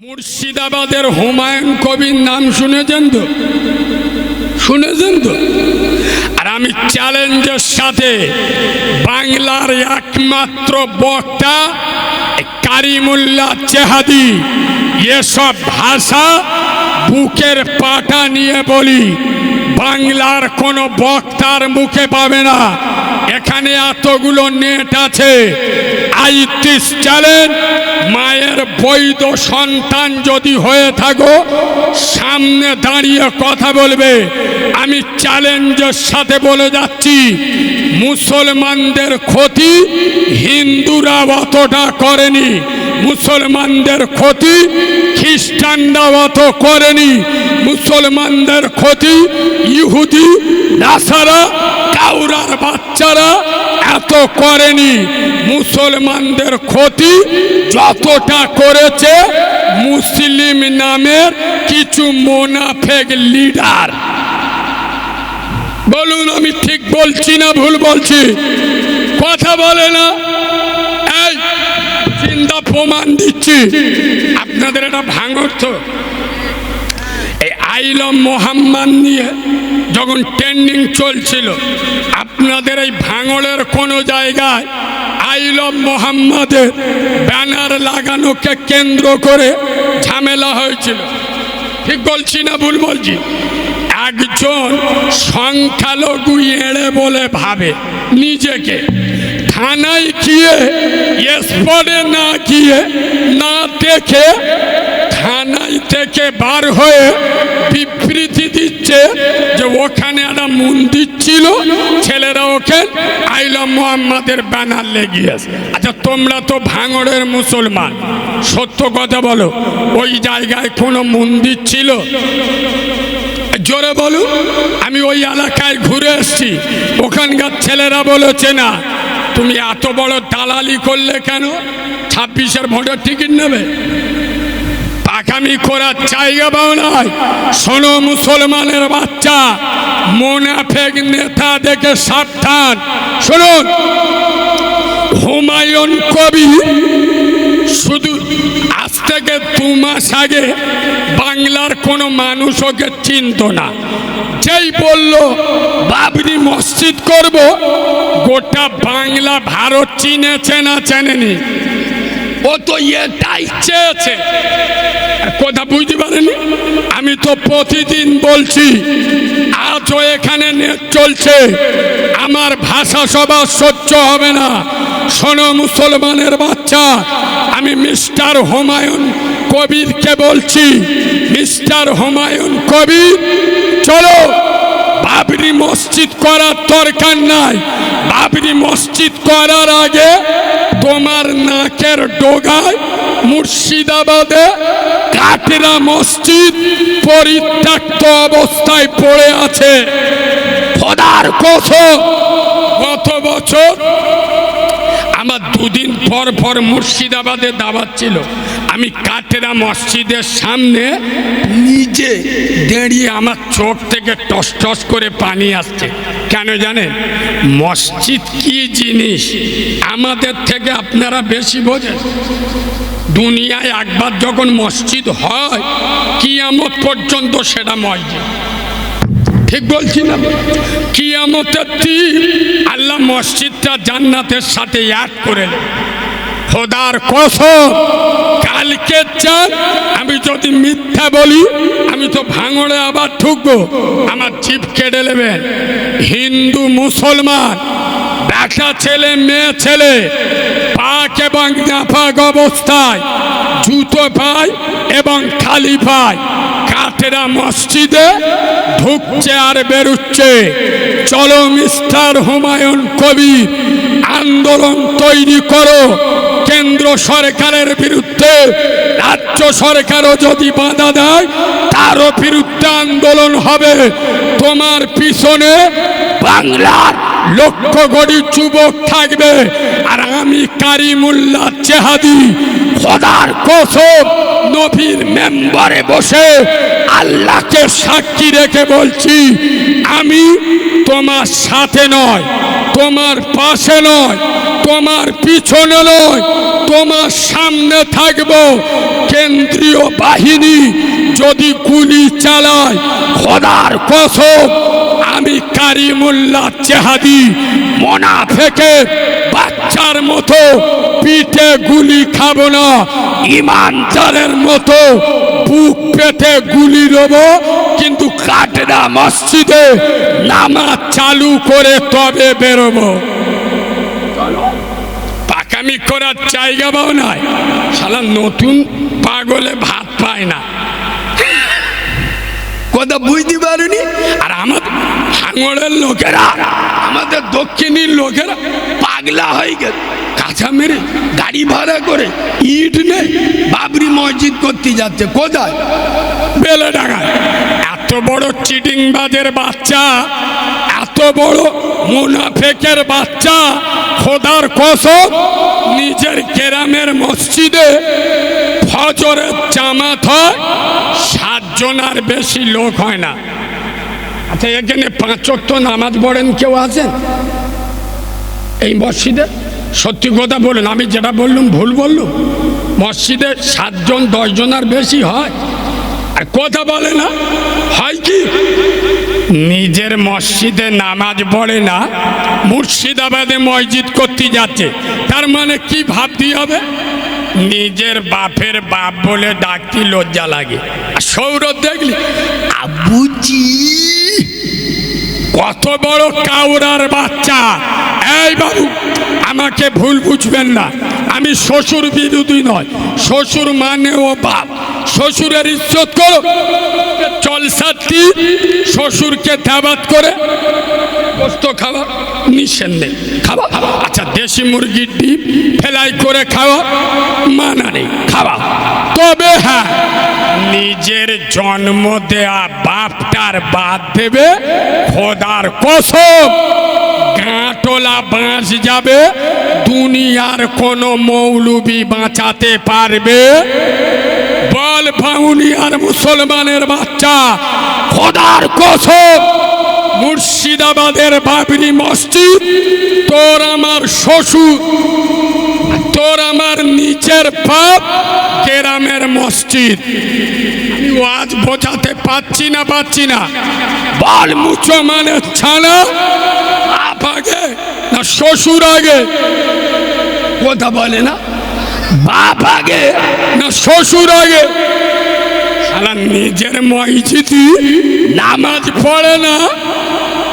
মুর্শিদাবাদের হুমায়ুন কবির নাম শুনেছেন তো? শুনেছেন তো? আর আমি চ্যালেঞ্জের সাথে বাংলার একমাত্র বক্তা কারিমুল্লাহ চেহাদি, এসব ভাষা বুকের পাটা নিয়ে বলি, বাংলার কোনো বক্তার মুখে পাবে না। এখানে এতগুলো নেট আছে, আইতিস চ্যালেঞ্জ, মায়ের বৈধ সন্তান যদি হয়ে থাকো সামনে দাঁড়িয়ে কথা বলবে। আমি চ্যালেঞ্জের সাথে বলে যাচ্ছি, মুসলমানদের ক্ষতি হিন্দুরা অতটা করেনি, মুসলমানদের ক্ষতি খ্রিস্টানরা অত করেনি, মুসলমানদের ক্ষতি ইহুদি নাসারা কাউরার বাচ্চারা এত করেনি। মুসলমানদের ক্ষতি যতটা করেছে মুসলিম নামের কিছু মুনাফেক লিডার। বলুন আমি ঠিক বলছি না ভুল বলছি? কথা বলে না, এই জিন্দা প্রমাণ দিচ্ছি। আপনাদের এটা ভাঙর তো, এই আইলম মোহাম্মদ নিয়ে যখন ট্রেন্ডিং চলছিল, আপনাদের এই ভাঙড়ের কোনো জায়গায় আইলম মোহাম্মদের ব্যানার লাগানোকে কেন্দ্র করে ঝামেলা হয়েছিল? ঠিক বলছি না ভুল বলছি? একজন সংখ্যালঘু এড়ে বলে ভাবে নিজেকে, থানায় গিয়ে স্পটে না গিয়ে না দেখে থানায় থেকে বার হয়ে বিবৃতি দিচ্ছে যে ওখানে একটা মন্দির ছিল, ছেলেরা ওকে আইলম মোহাম্মদের ব্যানার লেগিয়েছে। আচ্ছা তোমরা তো ভাঙড়ের মুসলমান, সত্য কথা বলো, ওই জায়গায় কোনো মন্দির ছিল? জোরে বলুন। আমি ওই এলাকায় ঘুরে এসছি, ওখানকার ছেলেরা বলেছে না। তুমি এত বড় দালালি করলে কেন? 26-এর ভোটের টিকিট নেবে? পাকামি করার জায়গা পাও নাই। শোনো মুসলমানের বাচ্চা, মুনাফেক নেতা দেখে সাবধান। শুনুন, হুমায়ুন কবির শুধু আজ থেকে 2 মাস আগে বাংলার কোনো মানুষ ওকে চিনত না। যেই বলল বাবরি মসজিদ করব, গোটা বাংলা ভারত চিনেছে না চেনেনি? ও তো এটাই চেয়েছে। কথা বুঝতে পারেনি? আমি তো প্রতিদিন বলছি, আজও এখানে নেট চলছে, আমার ভাষা সবার সহ্য হবে না। শোনো মুসলমানের বাচ্চা, আমি মিস্টার হুমায়ুন কবিরকে বলছি, মিস্টার হুমায়ুন কবির, চলো বাবরি মসজিদ করার দরকার নাই। বাবরি মসজিদ করার আগে তোমার নাকের ডোগায় মুর্শিদাবাদে কাটরা মসজিদ পরিত্যক্ত অবস্থায় পড়ে আছে। খোদার কসম, গত বছর আমার 2 দিন পর পর মুর্শিদাবাদে দাওয়াত ছিল। আমি কাটেরা মসজিদের সামনে নিজে দাঁড়িয়ে আমার চোখ থেকে টস টস করে পানি আসছে। কেন জানেন? মসজিদ কি জিনিস আমাদের থেকে আপনারা বেশি বোঝেন। দুনিয়ায় একবার যখন মসজিদ হয়, কিয়ামত পর্যন্ত সেটা মসজিদ। ঠিক বলছি না? কিয়ামতের দিন আল্লাহ মসজিদটা জান্নাতের সাথে এক করে নেন। খোদার কসম, কালকে চান আমি যদি মিথ্যা বলি, আমি তো ভাঙড়ে আবার ঢুকবো, আমার জিভ কেটে নেবেন। হিন্দু মুসলমান, বেটা ছেলে মেয়ে ছেলে, পাক এবং নাপাক অবস্থায়, জুতো পায় এবং খালি পায়, কাটেরা মসজিদে ঢুকছে আর বেরুচ্ছে। চলো মিস্টার হুমায়ুন কবির, আন্দোলন তৈরি করো কেন্দ্র সরকারের বিরুদ্ধে। রাজ্য সরকারও যদি বাধা দেয়, তারও বিরুদ্ধে আন্দোলন হবে। তোমার পিছনে বাংলার লক্ষ কোটি যুবক থাকবে। আর আমি কারিমুল্লাহ চেহাদি, খোদার কসম, নবীর মেম্বারে বসে আল্লাহকে সাক্ষী রেখে বলছি, আমি তোমার সাথে নয়, তোমার পাশে নয়, তোমার পিছনে নয়, তোমার সামনে থাকবো। কেন্দ্রীয় বাহিনী যদি গুলি চালায়, খোদার কসম আমি কারিমুল্লাহ জেহাদি মুনাফিকের বাচ্চার মতো পিঠে গুলি খাবো না, ইমানদারের মতো বুক পেতে গুলি দেবো। কিন্তু কাটরা মসজিদে নামাজ চালু করে তবে বেরোবো। পাকামি করার জায়গা পাও নাই, শালা নতুন পাগলে ভাত পায় না, কথা বুঝতে পারিনি। আর আমাদের ভাঙড়ের লোকেরা, আমাদের দক্ষিণীর লোকেরা পাগলা হয়ে গেল, কাঁচা মেরে গাড়ি ভাড়া করে ইট নেই বাবরি মসজিদ করতে যাচ্ছে। কোথায়? বেলেডাঙ্গায়। এত বড় চিটিংবাজের বাচ্চা, এত বড় মুনাফিকের বাচ্চা, খোদার কসম নিজের গ্রামের মসজিদে ফজরের জামাত হয় 7 জনের বেশি লোক হয় না। আচ্ছা, এখানে 5 ওয়াক্ত নামাজ পড়েন কেউ আছেন এই মসজিদে? সত্যি কথা বলুন, আমি যেটা বললাম ভুল বললুম? মসজিদে 7 জন 10 জনের বেশি হয়? আর কথা বলে না, হয় কি নিজের মসজিদে নামাজ পড়ে না, মুর্শিদাবাদে মসজিদ করতে যাচ্ছে। তার মানে কি ভাবতে হবে? নিজের বাপের বাপ বলে ডাকতে লজ্জা লাগে। আর সৌরভ দেখলি আবুজি কত বড় কাউরার বাচ্চা। এই বাবু, আমাকে ভুল বুঝবেন না, আমি শ্বশুর বিরোধী নয়। শ্বশুর মানে ও বাপ, শ্বশুরের ইজ্জত করো। চলসাতি শ্বশুরকে দাওয়াত করে গোস্ত খাওয়া নিষেধ নেই, খাওয়া। আচ্ছা, দেশি মুরগির ডিম ফেলাই করে খাওয়া মানা নেই, খাওয়া। তবে হ্যাঁ, নিজের জন্ম দেয়া বাপটার বাদ দেবে, খোদার কসম গাঁটলা বাঁচ যাবে, দুনিয়ার কোন মৌলবি বাঁচাতে পারবে? বল ভাউনিয়ার মুসলমানের বাচ্চা, খোদার কসম মুর্শিদাবাদের বাবরি মসজিদ তোর আমার শ্বশুর, তোর আমার নিচের বাপ গ্রামের মসজিদ। আমি আজ বোঝাতে পারছি না। বল মুচো মানে ছানা, বাপ আগে না শ্বশুর আগে? কথা বলে না, বাপ আগে না শ্বশুর আগে? শালা নিজের মসজিদে নামাজ পড়ে না,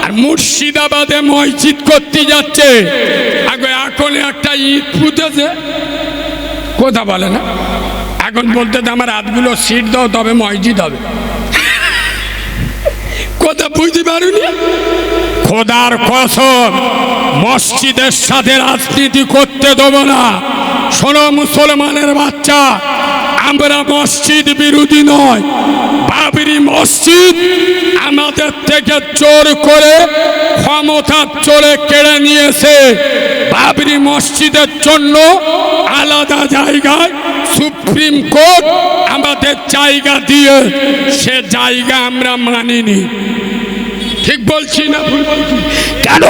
আর মুর্শিদাবাদে মসজিদ করতে যাচ্ছে। আগে এখন একটা ইট ফুটেছে, কথা বলে না। এখন বলতে আমার হাতগুলো সিট দাও তবে মসজিদ হবে। কথা বুঝতে পারুনি? খোদার কসম মসজিদের সাথে রাজনীতি করতে দেবো না। শোনো মুসলমানের বাচ্চা, আমরা মসজিদ বিরোধী নয়। বাবরি মসজিদ আমাদের থেকে জোর করে ক্ষমতার জোরে কেড়ে নিয়েছে। বাবরি মসজিদের জন্য আলাদা জায়গায় সুপ্রিম কোর্ট আমাদের জায়গা দিয়ে, সে জায়গা আমরা মানিনি। ঠিক বলছি না ভুল বলছি? কেন?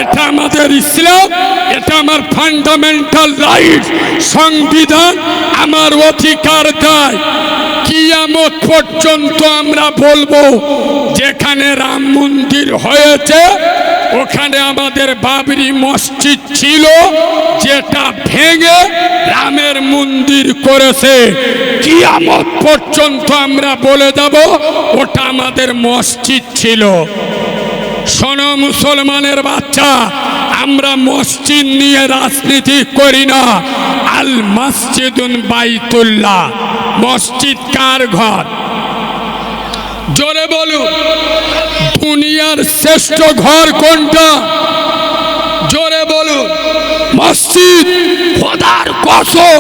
এটা আমাদের ইসলাম, এটা আমার ফান্ডামেন্টাল রাইট, সংবিধান আমার অধিকার দেয়। কিয়ামত পর্যন্ত আমরা বলবো, যেখানে রাম মন্দির হয়েছে ওখানে আমাদের বাবরি মসজিদ ছিল, যেটা ভেঙে রামের মন্দির করেছে। কিয়ামত পর্যন্ত আমরা বলে যাব ওটা আমাদের মসজিদ ছিল। শোনো মুসলমানের বাচ্চা, আমরা মসজিদ নিয়ে রাজনীতি করি না। আল মসজিদুন বাইতুল্লাহ, মসজিদ কার ঘর? জোরে বলুন, দুনিয়ার শ্রেষ্ঠ ঘর কোনটা? জোরে বলুন, মসজিদ। খোদার কসম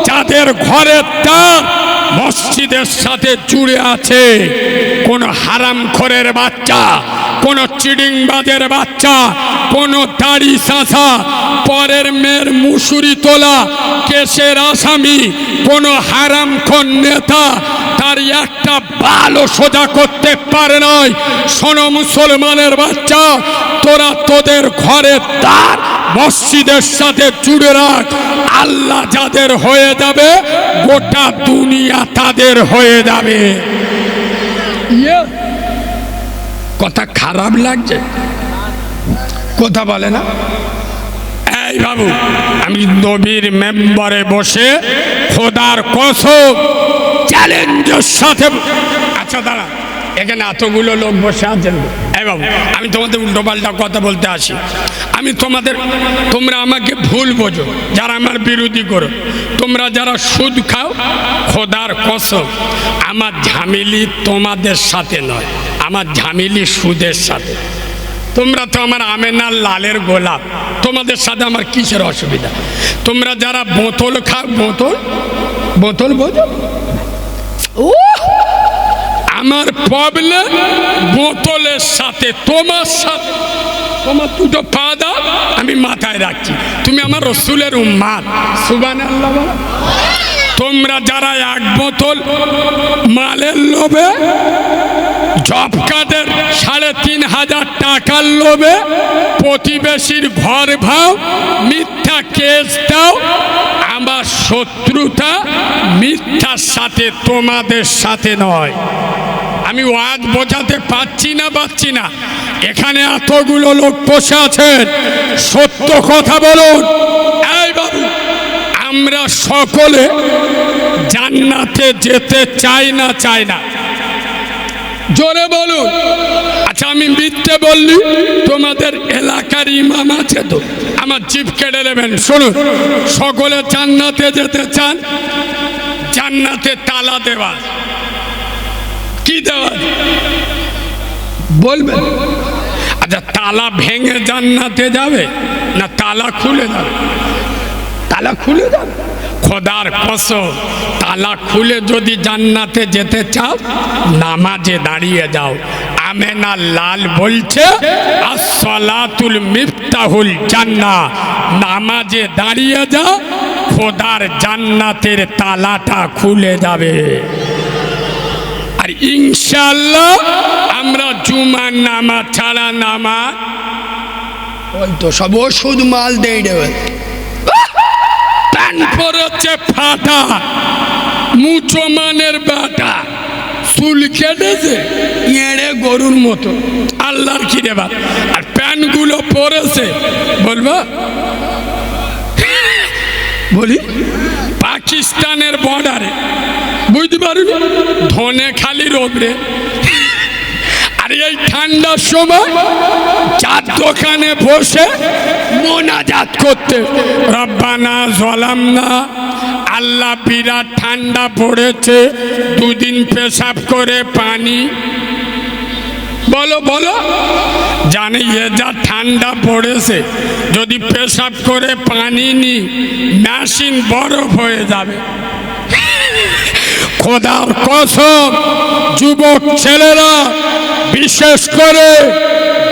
যাদের ঘরের তার মসজিদের সাথে জুড়ে আছে, কোন হারামখোরের বাচ্চা, কোন চিডিংবাজের বাচ্চা, কোন দাড়ি চাঁচা, পরের মেয়ের মুসুরি তোলা কেসের আসামি, কোন হারামখোর নেতা তার একটা বালও সোজা করতে পারে নাই। শোনো মুসলমানের বাচ্চা, তোরা তোদের ঘরের দ্বার মসজিদের সাথে জুড়ে রাখ, আল্লাহ যাদের হয়ে যাবে গোটা দুনিয়া তাদের হয়ে যাবে। কথা খারাপ লাগছে? কথা বলে না? এই বাবু, আমি নবীর মেম্বারে বসে খোদার কসম চ্যালেঞ্জের সাথে, আচ্ছা দাঁড়া, এখানে এতগুলো লোক বসে আছেন, এই বাবু আমি তোমাদের উল্টোপাল্টা কথা বলতে আসি, আমি তোমরা আমাকে ভুল বোঝো, যারা আমার বিরোধী করো, তোমরা যারা সুদ খাও, খোদার কসম আমার ঝামেলি তোমাদের সাথে নয়, আমার ঝামেলি সুদের সাথে। তোমরা তো আমার আমেনার লালের গোলাপ, তোমাদের সাথে আমার কিসের অসুবিধা? তোমরা যারা বোতল খাও, বোতল বোঝো, ও আমার প্রবলেম বোতলের সাথে, তোমার সাথে। তোমার দুটো পা দাও, আমি মাথায় রাখছি, তুমি আমার রসুলের উম্মাত, সুবহানাল্লাহ। তোমরা যারা এক বোতল মালের লোভে, জব কার্ডের ৩৫০০০ টাকার লোভে প্রতিবেশীর ঘর ভাও, মিথ্যা কেস দাও, আমার শত্রুতা মিথ্যার সাথে, তোমাদের সাথে নয়। আমি ওয়াজ বোঝাতে পারছি না, এখানে এতগুলো লোক বসে আছেন, সত্য কথা বলুন। এই বাবু, আমরা সকলে জান্নাতে যেতে চাই না? জোরে বলুন। আচ্ছা আমি মিথ্যে বললি, তোমাদের এলাকার ইমাম আছে তো, আমার জিভ কেটে দেবেন। শুনুন, সকলে জান্নাতে যেতে চান, জান্নাতে তালা দেওয়া, কি দেওয়া বলবেন? আচ্ছা তালা ভেঙে জান্নাতে যাবে না তালা খুলে যাবে? তালা খুলে যাবে। খোদার কসম, তালা খুলে যদি জান্নাতে যেতে চাও, নামাজে দাঁড়িয়ে যাও। আমেনা লাল বলছে আসসালাতুল মিফতাহুল জান্নাহ, নামাজে দাঁড়িয়ে যাও, খোদার জান্নাতের তালাটা খুলে যাবে। আর ইনশাআল্লাহ আমরা জুমার নামাজ ছাড়া নামাজ তো সব ওষুধ মাল দিয়ে দেবে। প্যান পরেছে ফাটা, মুচমানের বেটা, চুল কেটেছে এড়ে গরুর মতো, আল্লাহর কি দেবা। আর প্যান্টগুলো পরেছে বলবো, বলি পাকিস্তানের বর্ডারে, বুঝতে পারবি, ধনে খালি রোবরে। আর এই ঠান্ডার সময় চার দোকানে বসে মোনাজাত করতে, রব্বানা জলামনা, আল্লাহ বিরাট ঠান্ডা পড়েছে, দুদিন পেশাব করে পানি, বলো জানে এ যা ঠান্ডা পড়েছে, যদি পেশাব করে পানি নি মেশিন বরফ হয়ে যাবে। খোদার কসম, যুবক ছেলেরা, বিশেষ করে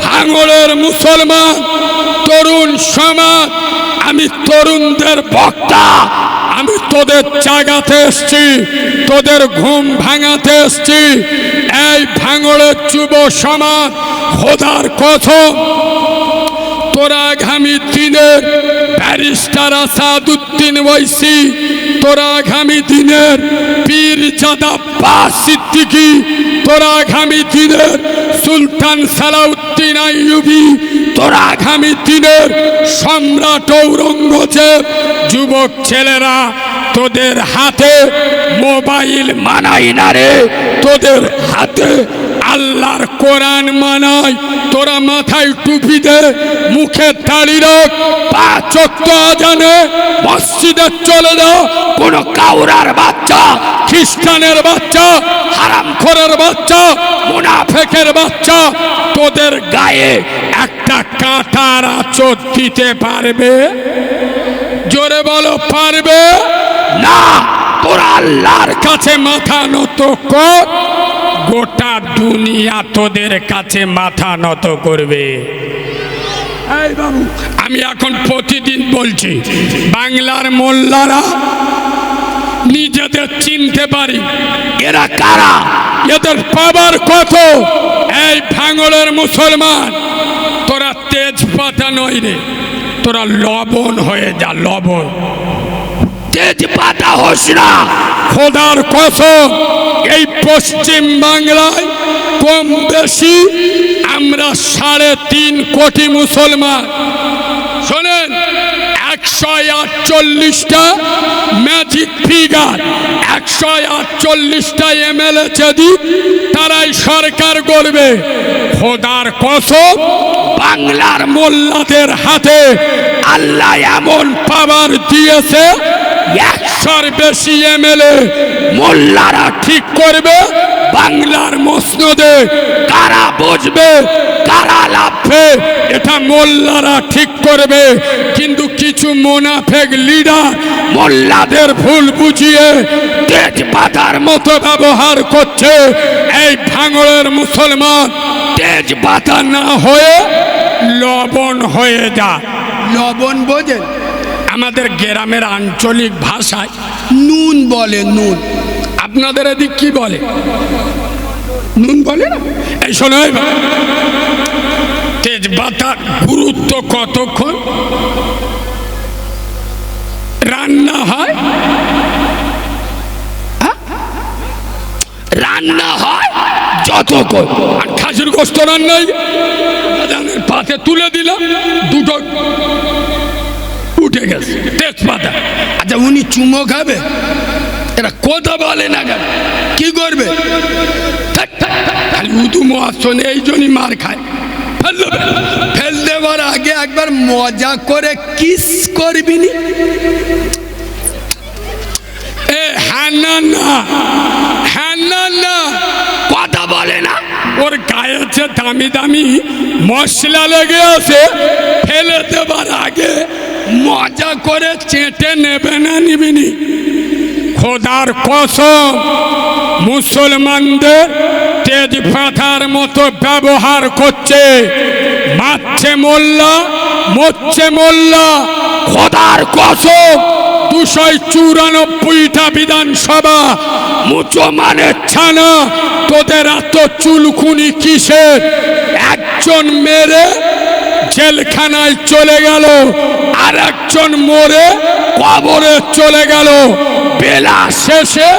ভাঙড়ের মুসলমান তরুণ সমাজ, আমি তরুণদের বক্তা, আমি তোদের জাগাতে এসছি, তোদের ঘুম ভাঙাতে এসছি। এই ভাঙড়ের যুব সমাজ, খোদার কসম, তোরা আগামী দিনের ব্যারিস্টার আসাদুদ্দিন ওয়াইসি, তোরা আগামী দিনের পীরজাদা আব্বাস সিদ্দিকী, তোরা আগামী দিনের সুলতান সালাউদ্দিন আইয়ুবী, তোরা আগামী দিনের সম্রাট ঔরঙ্গজেব। যুবক ছেলেরা, তোদের হাতে মোবাইল মানাই না রে, তোদের হাতে আল্লাহর কোরআন মানাই। তোরা মাথায় টুপি দে, মুখে দাড়ি রাখ, ৫ ওয়াক্ত আজানে মসজিদে চলে যাও। কোন কাউরার বাচ্চা, খ্রিস্টানের বাচ্চা, হারামখোরের বাচ্চা, মুনাফেকের বাচ্চা তোদের গায়ে একটা কাঁটার আঁচড় দিতে পারবে? জোরে বলো, পারবে না? তোরা আল্লাহর কাছে মাথা নত কর, গোটা দুনিয়া তোদের কাছে মাথা নত করবে। এই বাবু, আমি এখন প্রতিদিন বলছি, বাংলার মোল্লারা নিজেদের চিনতে পারি, এরা কারা, এদের পাবার কত। এই ভাঙড়ের মুসলমান, তোরা তেজপাতা নয় রে, তোরা লবণ হয়ে যা, লবণ। তেজপাতা হোস না। খোদার কসম, এই পশ্চিম বাংলায় কম বেশি আমরা 3.5 কোটি মুসলমান। শোনেন, 148টা ম্যাজিক ফিগার, 148টা এমএলএ যদি তারাই সরকার গড়বে। খোদার কসম, বাংলার মোল্লাদের হাতে আল্লাহ এমন পাওয়ার দিয়েছে, 100-র বেশি এমএলএ মোল্লারা ঠিক করবে বাংলার মসনদে কারা বসবে কারা লাভবে, এটা মোল্লারা ঠিক করবে। কিন্তু কিছু মুনাফিক লিডার মোল্লাদের ভুল বুঝিয়ে তেজপাতার মতো ব্যবহার করছে। এই ভাঙড়ের মুসলমান তেজপাতা না হয়ে লবণ হয়ে যা। লবণ বোঝেন? আমাদের গ্রামের আঞ্চলিক ভাষায় নুন বলে, নুন। আপনাদের এদিক কি বলে? নুন বলে না? এই শোনো, তেজপাতার গুরুত্ব কতক্ষণ রান্না হয়? রান্না হয় যতক্ষণ। আর খাসির গোস্ত রান্নাই পাতে তুলে দিলাম, দুটো উঠে গেছে তেজপাতা। আচ্ছা, উনি চুমো খাবে? এরা কথা বলে না কেন? কি করবে? খালি উদুমো আসনে, এই জন্যই মার খায়। ফেল দেওয়ার আগে একবার মজা করে কিস করবি নি? হ্যাঁ না না, হ্যাঁ না না, কথা বলে না। ওর গায়ে যে দামি দামি মশলা লেগে আছে, ফেলে দেবার আগে মজা করে চেটে নেবে না, নিবিনি? খোদার কসম, মুসলমানদের তেজপাতার মতো ব্যবহার করছে। মারছে মোল্লা, মরছে মোল্লা। খোদার কসম, 294টা বিধানসভা মুসলমানের ছানা, তোদের এত চুলকুনি কিসের? একজন মেরে জেলখানায় চলে গেল, আর একজন মরে কবরে চলে গেল। বেলা শেষে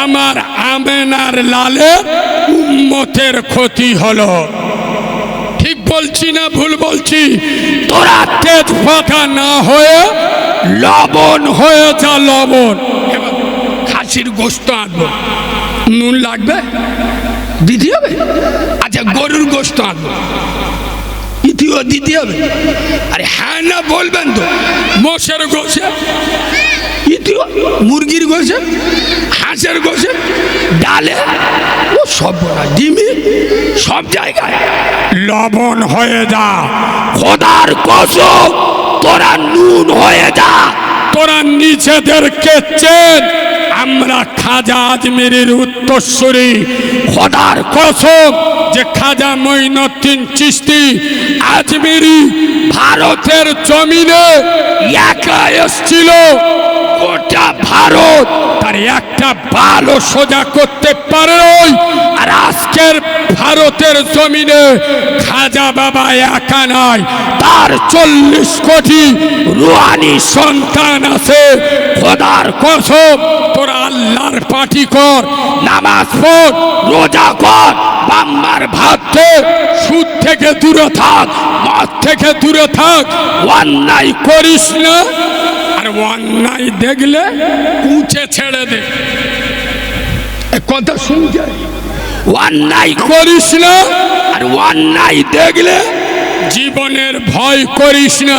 আমার আমেনার লালের উম্মতের ক্ষতি হলো। ঠিক বলছি না ভুল বলছি? তোরা তেজপাতা না হয়ে লবণ হয়ে যা, লবণ। খাসির গোস্ত আনবো, নুন লাগবে, দিতে হবে। আচ্ছা, গরুর গোস্ত আনবো, ইতিও দিতে হবে। আরে হ্যাঁ না বলবেন তো? মোষের গোশে ইতিও, মুরগির গোশে, হাঁসের গোশে, ডালে, ও সব বলা, ডিমে, সব জায়গায় লবণ হয়ে যা। খোদার কসম, তোরা নুন হয়ে যা। তোরা নিজেদেরকে চেন, আমরা খাজা আজমিরির উত্তরসূরি। খোদার কসম, যে খাজা মঈনুদ্দিন চিশতি আজমিরি ভারতের জমিনে একা এসেছিল, গোটা ভারত তার একটা বালও সোজা করতে পারে। আর আজকের ভারতের জমিনে খাজা বাবা একা নয়, তার 40 কোটি রুহানি সন্তান আছে। খোদার কসম, তোরা আল্লাহর পার্টি কর, নামাজ পড়, রোজা কর, বাম্মার ভাত দে, সুদ থেকে দূরে থাক, মদ থেকে দূরে থাক, অন্যায় করিস না। আর অন্যায় দেখলে উঁচে ছেড়ে দে। কথা শুনতে, অন্যায় করিস না, আর অন্যায় দেখলে জীবনের ভয় করিস না।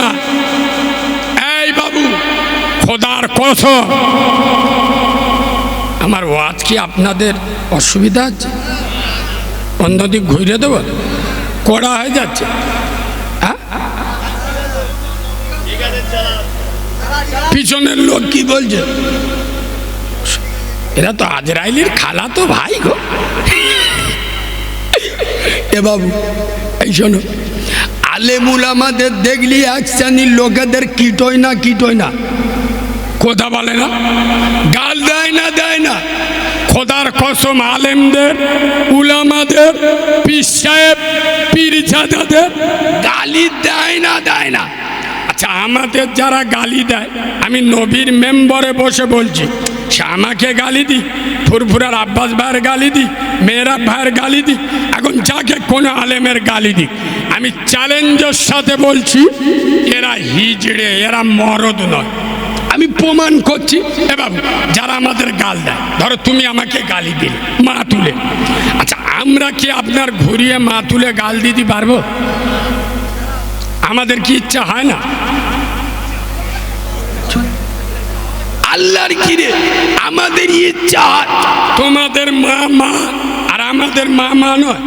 এই বাবু, খোদার কসম, আমার ওয়াজ কি আপনাদের অসুবিধা আছে? অন্যদিক ঘুরে দেবো, কড়া হয়ে যাচ্ছে। পিছনের লোক কি বলছে? এরা তো আজরাইলের খালা তো ভাই গো। এ বাবু, এই শোনো, আলেমুল আমাদের দেখলি এক শ্রেণীর লোকেদের কিটোয় না, কিটোয় না, কথা বলে না, গাল দেয় না, দেয় না। খোদার কসম, আলেমদের, উলামাদের, পীর সাহেব, পীরজাদাদের গালি দেয় না, দেয় না। আচ্ছা, আমাদের যারা গালি দেয়, আমি নবীর মেম্বরে বসে বলছি, সে আমাকে গালি দিই, ফুরফুরার আব্বাস ভাইয়ের গালি দিই, মেয়েরা ভাইয়ের গালি দিই, এখন যাকে কোনো আলেমের গালি দিই, আমি চ্যালেঞ্জের সাথে বলছি এরা হিজড়ে, এরা মরদ নয়। আমি প্রমাণ করছি। এ বাবু, যারা আমাদের গাল দেয়, ধরো তুমি আমাকে গালি দিলে মা তুলে, আচ্ছা আমরা কি আপনার ঘুরিয়ে মা তুলে গাল দিতে পারবো? আমাদের কি ইচ্ছা হয় না? আল্লাহর কিরে আমাদের ইচ্ছা হয়। তোমাদের মা মা আর আমাদের মা মা নয়।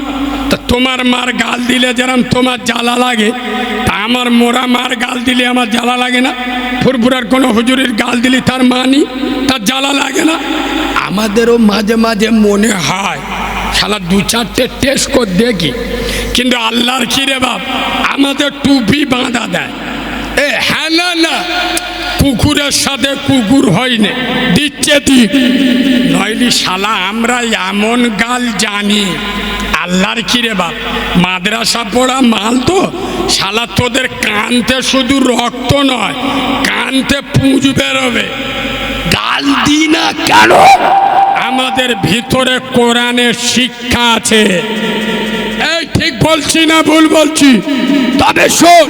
তা তোমার মার গাল দিলে যেরকম তোমার জ্বালা লাগে, তা আমার মোরা মার গাল দিলে আমার জ্বালা লাগে না? ফুরফুরার কোনো হুজুরের গাল দিলে তার মানি তার জ্বালা লাগে না? আমাদেরও মাঝে মাঝে মনে হয় শালা দু চারটে টেস্ট করে দেখি, কিন্তু আল্লাহর কিরে বাপ, আমাদের টুপি বাঁধা দেয়। এ হ্যাঁ না না, কুকুরের সাথে কুকুর হয়নি, দিচ্ছে ঠিক নইলি শালা আমরা এমন গাল জানি। আল্লাহর কিরে বাপ, মাদ্রাসা পড়া মাল তো শালা, তোদের কানতে শুধু রক্ত নয়, কানতে পুঁজ বেরোবে। গাল দি না কেন? আমাদের ভিতরে কোরআনের শিক্ষা আছে। এই ঠিক বলছি না ভুল বলছি? তবে শোন,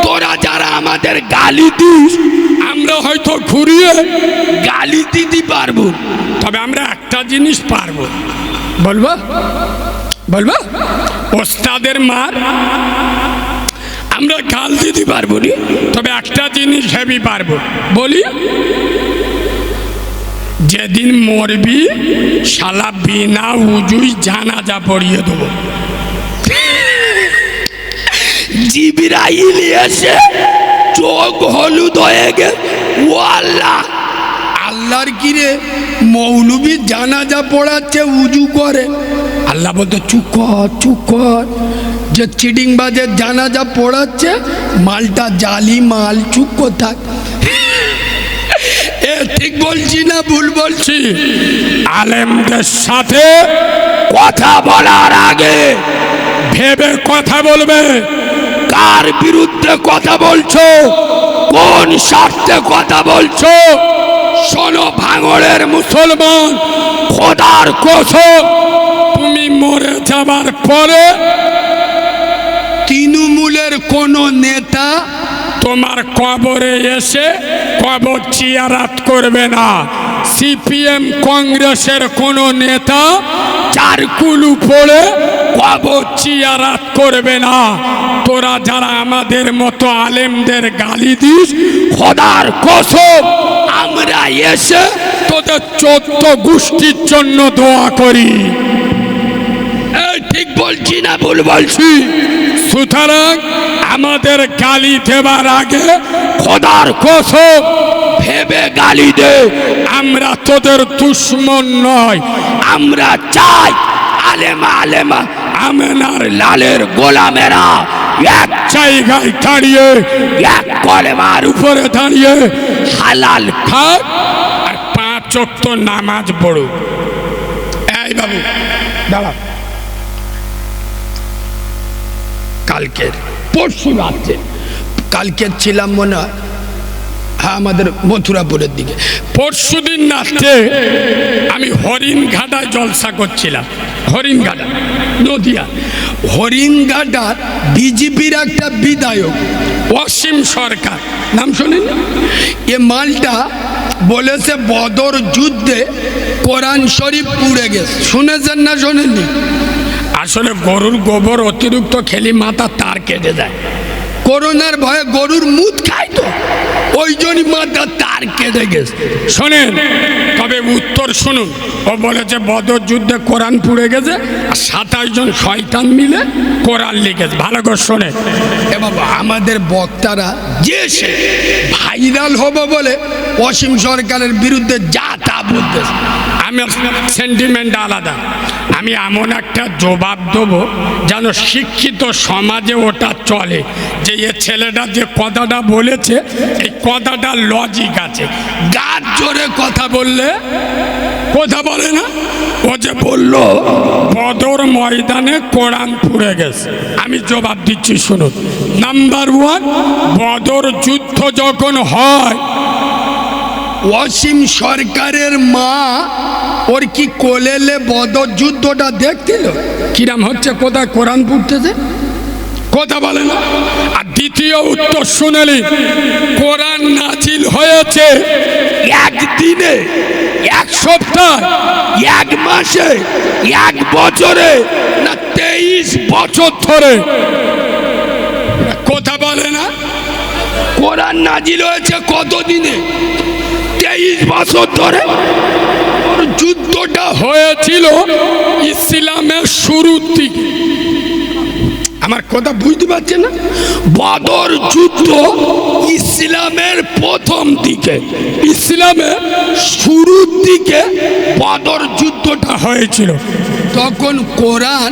তোরা যারা আমাদের গালি দিস, আমরা হয়তো ঘুরিয়ে গালি দিতে পারবো, তবে আমরা একটা জিনিস পারবো। বলবো বলবো ওস্তাদের মার আমরা গাল দিতে পারবো নি, তবে একটা জিনিস হেবি পারবো। বলি, যেদিন মরবি শালা বিনা উজুই জানাজা পড়িয়ে দেবো। জিবরাইল এসে চোখ হলুদ হয়ে গেছে। ও আল্লাহ, আল্লাহর কিরে মৌলবি জানাজা পড়াচ্ছে, উজু করে। আল্লাহ বলতো চুপ কর চুপ কর, যে চিটিং বাজের জানাজা পড়াচ্ছে মালটা জালি মাল, চুপ কর থাক। এ ঠিক বলছি না ভুল বলছি? আলেমদের সাথে কথা বলার আগে ভেবে কথা বলবে। কার বিরুদ্ধে কথা বলছো, কোন স্বার্থে কথা বলছো? শোনো ভাঙড়ের মুসলমান, খোদার কসম, তুমি মরে যাবার পরে তৃণমূলের কোন নেতা তোমার কবরে এসে কবর জিয়ারত করবে না। সিপিএম কংগ্রেসের কোন নেতা চারকুলু পড়ে কবর জিয়ারত করবে না। তোরা যারা আমাদের মতো আলেমদের গালি দিস, খোদার কসম আমরা এসে তোদের 14 গোষ্ঠীর জন্য দোয়া করি। এই ঠিক বলছি না ভুল বলছি? সুতরাং আমাদের গালি দেবার আগে খোদার কসম ভেবে গালি দে। আমরা তোদের দুশ্মন নয়, আমরা চাই আলেমা আলেমা আমেনার লালের গোলামেরা এক জায়গায় দাঁড়িয়ে, এক কলেমার উপরে দাঁড়িয়ে হালাল খাক আর 5 ওয়াক্ত নামাজ পড়ুক। এই বাবু দাঁড়া, কালকের পরশু রাত্রে, কালকের ছিলাম মনে হয়, হ্যাঁ আমাদের মথুরাপুরের দিকে। পরশুদিন রাত্রে আমি হরিণঘাটায় জলসা করছিলাম। হরিণঘাটা নদিয়া। হরিণঘাটার বিজেপির একটা বিধায়ক অসীম সরকার, নাম শোনেন? এ মালটা বলেছে বদর যুদ্ধে কোরআন শরীফ পুড়ে গেছে। শুনেছেন না শোনেননি? আসলে গরুর গোবর অতিরিক্ত খেলি মাথা তার কেটে যায়। করোনার ভয়ে গরুর মুত খায় তো, ওই জন্যই মাথা তার কেটে গেছে। শোনেন, তবে উত্তর শুনুন। ও বলেছে বদর যুদ্ধে কোরআন পুড়ে গেছে আর 27 জন শয়তান মিলে কোরআন লিখেছে। ভালো করে শোনে। এ বাবা, আমাদের বক্তারা যে সে ভাইরাল হবে বলে অসীম সরকারের বিরুদ্ধে যা তা বলতেছে। আমার সেন্টিমেন্ট আলাদা। আমি এমন একটা জবাব দেবো যেন শিক্ষিত সমাজে ওটা চলে, যে এ ছেলেটা যে কথাটা বলেছে এই কথাটা লজিক আছে। গাছ জোরে কথা বললে কথা বলে না। ও যে বলল বদর ময়দানে কোরআন পুড়ে গেছে, আমি জবাব দিচ্ছি শুনুন। নাম্বার ওয়ান, বদর যুদ্ধ যখন হয়, ওয়াসিম সরকারের মা ওর কি কোলেলে বদর যুদ্ধটা দেখছিল? কিরাম হচ্ছে, কোথায় কোরআন পড়তেছে, কথা বলে না। আর দ্বিতীয় উত্তর শুনেলি, কোরআন নাজিল হয়েছে একদিনে, এক সপ্তাহ, এক মাসে, এক বছরে, না 23 বছর ধরে, কথা বলে না। কোরআন নাজিল হয়েছে কত দিনে? 23 বছর ধরে। ওর যুদ্ধটা হয়েছিল ইসলামের শুরুর দিকে। আমার কথা বুঝতে পারছেন না? বদর যুদ্ধ ইসলামের প্রথম দিকে, ইসলামের শুরুর দিকে বদর যুদ্ধটা হয়েছিল, তখন কোরআন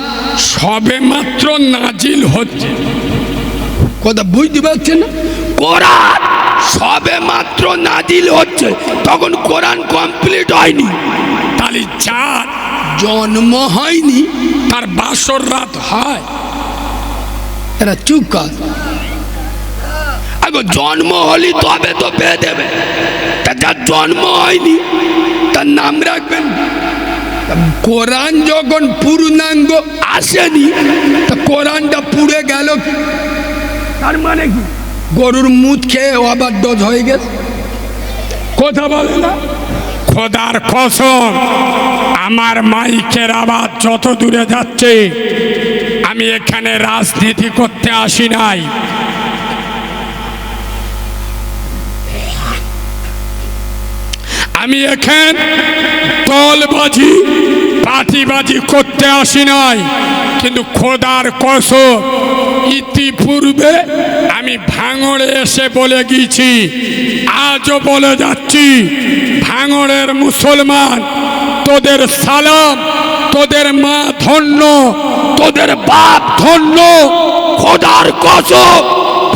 সবে মাত্র নাজিল হচ্ছে। কথা বুঝতে পারছেন না? কোরআন সবে মাত্র নাজিল হচ্ছে, তখন কোরআন কমপ্লিট হয়নি। তাহলে যার জন্ম হয়নি তার বাসর রাত হয়। এরা চুপ কর। আগে জন্ম হলি তবে তো পেয়ে দেবে, তা যার জন্ম হয়নি তার নাম রাখবেন। কোরআন যখন পূর্ণাঙ্গ আসেনি, তা কোরআনটা পুড়ে গেল, তার মানে কি? গরুর মুখ খেয়ে আবার ডোজ হয়ে গেছে। কথা বলে না। খোদার কসম, আমার মাইকের আওয়াজ যত দূরে যাচ্ছে, আমি এখানে রাজনীতি করতে আসি নাই। আমি এখানে দলবাজি পার্টিবাজি করতে আসি নাই। কিন্তু খোদার কসম, ইতিপূর্বে আমি ভাঙড়ে এসে বলে গিয়েছি, আজও বলে যাচ্ছি, ভাঙড়ের মুসলমান, তোদের সালাম, তোদের মা ধন্য, তোদের বাপ ধন্য। খোদার কসম,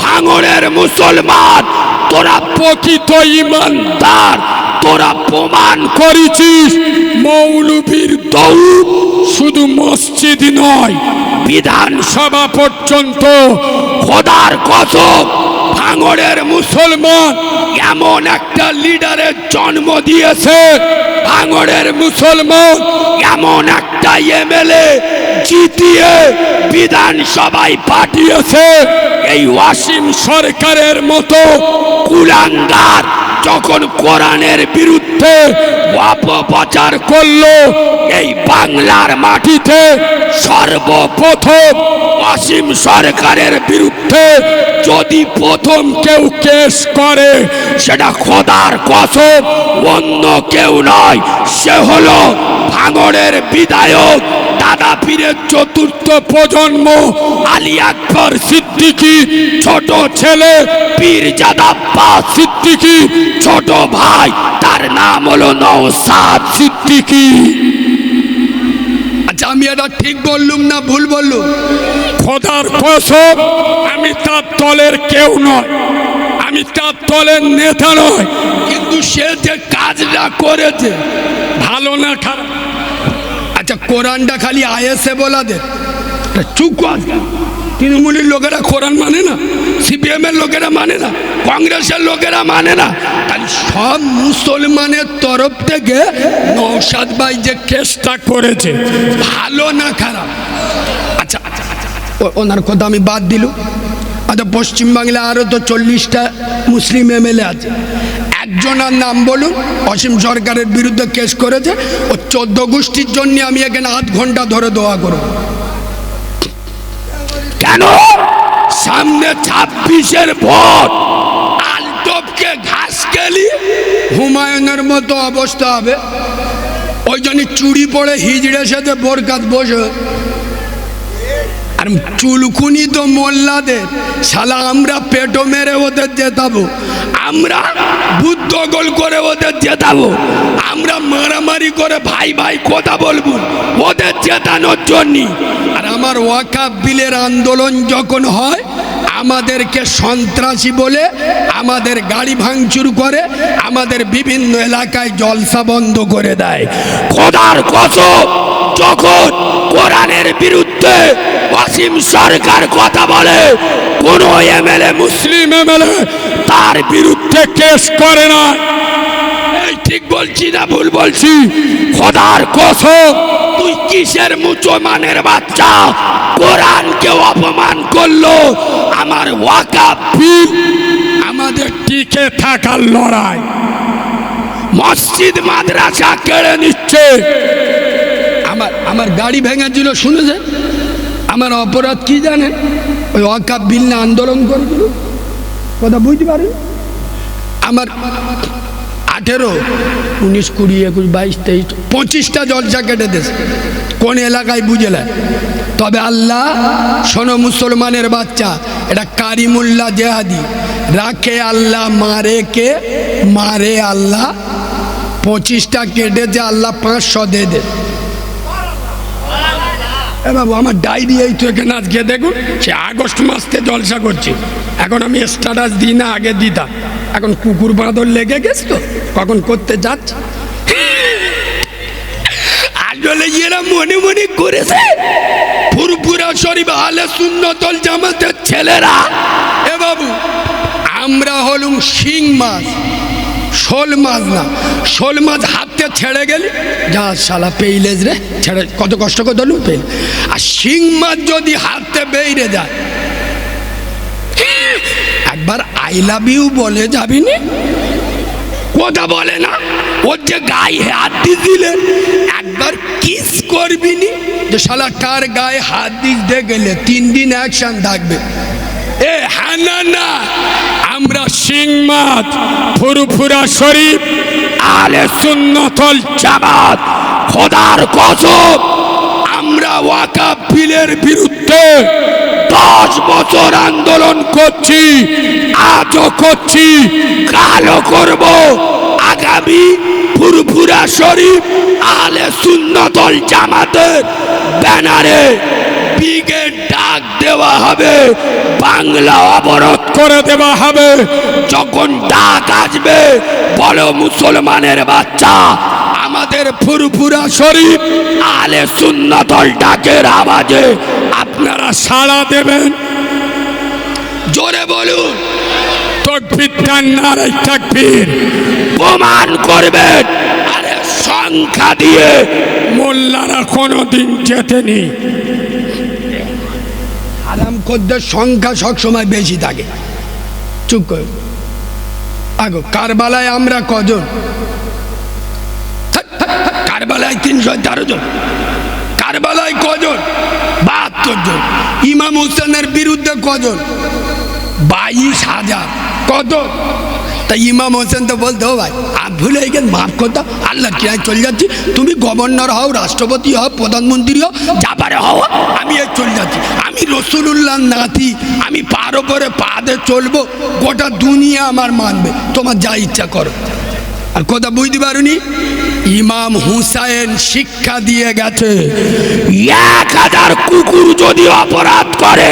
ভাঙড়ের মুসলমান, তোরা প্রকৃত ইমানদার, তোরা প্রমাণ করেছিস মৌলবীর দৌড় শুধু মসজিদ নয়, বিধানসভা পর্যন্ত। খোদার কসম, ভাঙড়ের মুসলমান এমন একটা লিডারের জন্ম দিয়েছে, ভাঙড়ের মুসলমান এমন একটা এমএলএ জিতিয়ে বিধানসভায় পাঠিয়েছে। এই ওয়াসিম সরকারের মতো কুলাঙ্গার যখন কোরআনের বিরুদ্ধে অপপ্রচার করলো এই বাংলার মাটিতে, সর্বপ্রথম ওয়াসিম সরকারের বিরুদ্ধে যদি প্রথম কেউ কেস করে, সেটা খোদার কসম অন্য কেউ নয়, সে হলো ভাঙড়ের বিধায়ক দাদা পীরের চতুর্থ প্রজন্ম আলী আকবর সিদ্দিকী, ছোট ছেলে পীরজাদা আব্বাস সিদ্দিকী, ছোট ভাই তার নাম হলো নওশাদ সিদ্দিকী। আচ্ছা, আমি এটা ঠিক বললুম না ভুল বললুম? খোদার কসম, আমি তার দলের কেউ নয়, আমি তার দলের নেতা নয়, কিন্তু সে যে কাজটা করেছে ভালো না খারাপ? আচ্ছা, কোরআনটা খালি আয়েসে বলা দে, চুপ কর। তৃণমূলের লোকেরা কোরআন মানে না, সিপিএম এর লোকেরা মানে না, কংগ্রেসের লোকেরা মানে না, তাহলে সব মুসলমানের তরফ থেকে নওশাদ ভাই যে কেসটা করেছে, ভালো না খারাপ? আচ্ছা, ওনার কথা আমি বাদ দিলুম। আচ্ছা, পশ্চিমবাংলায় আরও তো 40টা মুসলিম এমএলএ আছে, একজনের নাম বলুন অসীম সরকারের বিরুদ্ধে কেস করেছে। ও 14 গোষ্ঠীর জন্য আমি এখানে 8 ঘন্টা ধরে দোয়া করব। কেন? সামনে 26-এর ভোট, আলটপকে ঘাস খেলি হুমায়ুনের মতো অবস্থা হবে। ওই জন্য চুড়ি পড়ে হিজড়ের সাথে বোরকাত বসে, আর চুলকুনি তো মোল্লাদের, শালা আমরা পেটো মেরে ওদের জেতাবো, আমরা বুদ্ধ গোল করে ওদের জেতাবো, আমরা মারামারি করে ভাই ভাই কথা বলবো ওদের জেতানোর জন্য। আর আমার ওয়াকাফ বিলের আন্দোলন যখন হয়, আমাদেরকে সন্ত্রাসী বলে আমাদের গাড়ি ভাঙচুর করে, আমাদের বিভিন্ন এলাকায় জলসা বন্ধ করে দেয়। খোদার কসম, যখন কোরআনের বিরুদ্ধে ওয়াসিম সরকার কথা বলে, কোন এমএলএ মুসলিম এমএলএ তার বিরুদ্ধে কেস করে না। এই ঠিক বলছি না ভুল বলছি? খোদার কসম, তুই কিসের মুসলমানের বাচ্চা কোরআনকে অপমান করলো? আমার ওয়াকাফ বিল, আমাদের টিকে থাকার লড়াই, মসজিদ মাদ্রাসা কেড়ে নিচ্ছে। আমার গাড়ি ভেঙেছিল শুনেছে? আমার অপরাধ কি জানেন? ওই ওয়াকাফ বিল না আন্দোলন করেছিল, কথা বুঝতে পারেন? আমার 18, 19, 20, 21, 22, 23, 25টা জলসা কেটে দিয়েছে। কোন এলাকায় বুঝেলেন? তবে আল্লাহ, শোনো মুসলমানের বাচ্চা, এটা কারিমুল্লাহ জেহাদি, রাখে আল্লাহ, মারে কে? মারে আল্লাহ। 25টা কেটেছে আল্লাহ, 500 দে দে। এ বাবু, আমার ডায়েরি এই তো এখানে আজকে দেখুন, সে আগস্ট মাস থেকে জলসা করছি। এখন আমি স্ট্যাটাস দিই না, আগে দিতাম। এখন কুকুর বাঁদর লেগে গেছে তো, কখন করতে যাচ্ছে। আসলে এরা মনে মনে করেছে ফুরফুরা শরীফ আলে সুন্নতুল জামাতের ছেলেরা। এ বাবু, আমরা হলুম শিং মাছ, শোল মাছ না। শোল মাছ হাতে ছেড়ে গেলি যা শালা পেইলেজ রে, ছেড়ে কত কষ্ট করে ধরলুম পেইল। আর শিং মাছ যদি হাতে বেরিয়ে যায়, একবার আই লাভ ইউ বলে যাবি নি? কথা বলে না, ওর যে গায়ে হাত দিলে একবার কিস করবি নি? যে শালা কার গায়ে হাত দিস দে গেলে 3 দিন অ্যাকশন থাকবে। এ হ্যাঁ না না, আমরা শিং মাছ ফুরফুরা শরীফ আলে সুন্নতুল জামাত, খোদার কসম, আমরা ওয়াকাফ বিলের বিরুদ্ধে 10 বছর আন্দোলন করছি, আজও করছি, কালও করব। আগামী ফুরফুরা শরীফ আলে সুন্নতুল জামাতের ব্যানারে ব্রিগেড ডাক দেওয়া হবে, বাংলা অবরোধ করে দেওয়া হবে। যখন ডাক আসবে, বলো মুসলমানের বাচ্চা, আমাদের ফুরফুরা শরীফ আলে সুন্নতুল ডাকের আওয়াজে আপনারা সাড়া দেবেন। জোরে বলুন, তাকবীর, নারে তাকবীর। প্রমাণ করবেন। আরে সংখ্যা দিয়ে মোল্লারা কোনোদিন জেতেনি। হারামখোরদের সংখ্যা সবসময় বেশি থাকে। চুপ কর। আগো কারবালায় আমরা কজন? কারবালায় 313 জন। কারবালায় কজন? 72 জন। ইমাম হোসেনের বিরুদ্ধে কজন? 22,000। কত? তা ইমাম হোসেন তো বলতো, ভাই ভুলে গেন, মাফ করতো, আল্লাহ কিরায় চলে যাচ্ছি, তুমি গভর্নর হও, রাষ্ট্রপতি হও, প্রধানমন্ত্রী হও, যা পারে হও, আমি এই চলে যাচ্ছি। আমি রসুলুল্লাহ নাতি, আমি পার ওপরে পা দিয়ে চলবো, গোটা দুনিয়া আমার মানবে, তোমার যা ইচ্ছা করো। আর কথা বুঝতে পারুনি? ইমাম হুসাইন শিক্ষা দিয়ে গেছে, 1000 কুকুর যদি অপরাধ করে,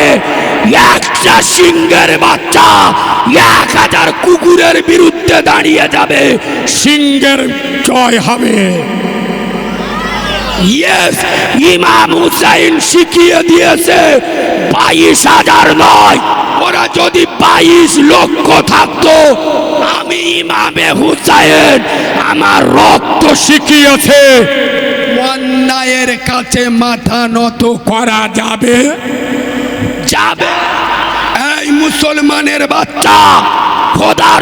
একটা সিংহের বাচ্চা 1000 কুকুরের বিরুদ্ধে দাঁড়িয়ে যাবে, সিংহের জয় হবে। ইয়েস, ইমাম হুসাইন শিখিয়ে দিয়েছে 22,000 নয়, ওরা যদি 22 লক্ষ থাকতো, আমি ইমামে হুসাইন আমার রক্ত শিখিয়েছে অন্যায়ের কাছে মাথা নত করা যাবে যাবে। এই মুসলমানের বাচ্চা, খোদার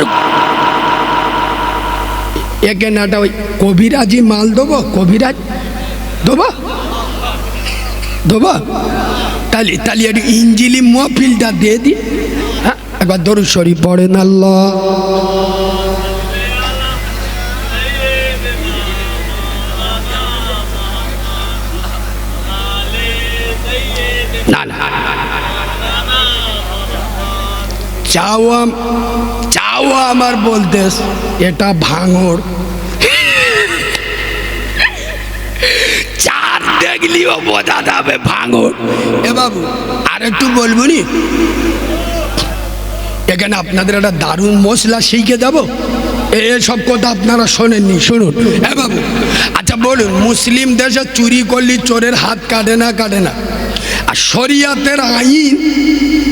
একে নাটা ওই কবিরাজি মাল দেবো, কবিরাজ দেবো দেবো, তাহলে তাহলে একটু ইঞ্জিলি মহফিলটা দিয়ে দি। হ্যাঁ, একবার দরুদ শরীফ পড়েন আল্লাহ। না না, চাও আমার বলতে এটা ভাঙড়, চার দেখলিও বোঝা যাবে ভাঙড়। এ বাবু আর একটু বলবো নি? এখানে আপনাদের একটা দারুণ মশলা শিখে দেবো। এসব কথা আপনারা শোনেননি, শুনুন। হ্যাঁ বাবু, আচ্ছা বলুন, মুসলিম দেশে চুরি করলে চোরের হাত কাটে না কাটে না? আর শরিয়াতের আইন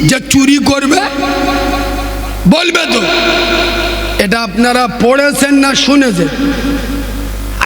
যে চুরি করবে বলবে তো। এটা আপনারা পড়েছেন না শুনেছেন?